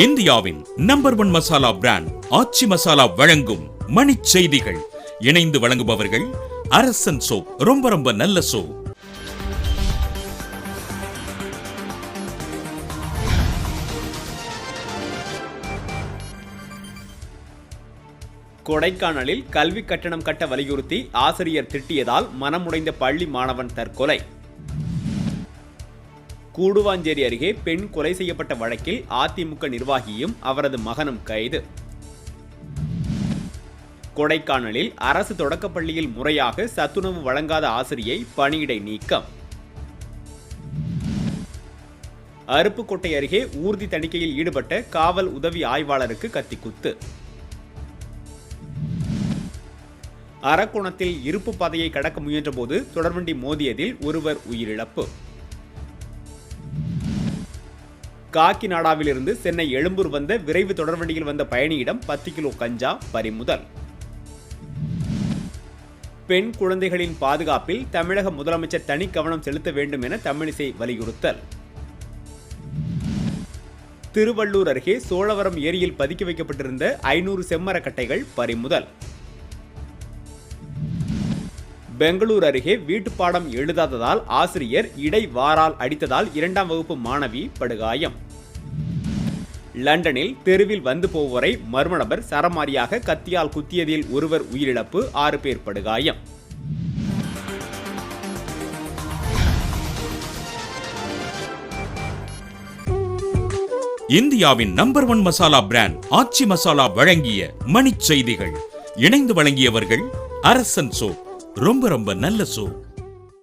இந்தியாவின் number 1 masala brand ஆச்சி மசாலா வழங்கும் மணிச் செய்திகள். இணைந்து வழங்குபவர்கள் அரசன் சோப். ரொம்ப நல்ல சோப். கொடைக்கானலில் கல்வி கட்டணம் கட்ட வலியுறுத்தி ஆசிரியர் திட்டியதால் மனமுடைந்த பள்ளி மாணவன் தற்கொலை. கூடுவாஞ்சேரி அருகே பெண் கொலை செய்யப்பட்ட வழக்கில் அதிமுக நிர்வாகியும் அவரது மகனும் கைது. கொடைக்கானலில் அரசு தொடக்கப்பள்ளியில் முறையாக சத்துணவு வழங்காத ஆசிரியை பணியிடை நீக்கம். அருப்புக்கோட்டை அருகே ஊர்தி தணிக்கையில் ஈடுபட்ட காவல் உதவி ஆய்வாளருக்கு கத்திக்குத்து. அரக்கோணத்தில் இருப்பு பாதையை கடக்க முயன்றபோது தொடர்வண்டி மோதியதில் ஒருவர் உயிரிழப்பு. காக்கிநாடாவிலிருந்து சென்னை எழும்பூர் வந்த விரைவு தொடர்வண்டியில் வந்த பயணியிடம் 10 கிலோ கஞ்சா பறிமுதல். பெண் குழந்தைகளின் பாதுகாப்பில் தமிழக முதலமைச்சர் தனி கவனம் செலுத்த வேண்டும் என தமிழிசை வலியுறுத்தல். திருவள்ளூர் அருகே சோழவரம் ஏரியில் பதுக்கி வைக்கப்பட்டிருந்த 500 செம்மரக்கட்டைகள் பறிமுதல். பெங்களூர் அருகே வீட்டுப்பாடம் எழுதாததால் ஆசிரியர் இடைவாரால் அடித்ததால் 2ஆம் வகுப்பு மாணவி படுகாயம். லண்டனில் தெருவில் வந்து போவோரை மர்ம நபர் சரமாரியாக கத்தியால் குத்தியதில் ஒருவர் உயிரிழப்பு, 6 பேர் படுகாயம். இந்தியாவின் நம்பர் 1 மசாலா பிராண்ட் ஆச்சி மசாலா வழங்கிய மணிச் செய்திகள். இணைந்து வழங்கியவர்கள் அரசன் சோப். ரொம்ப நல்ல சோப்.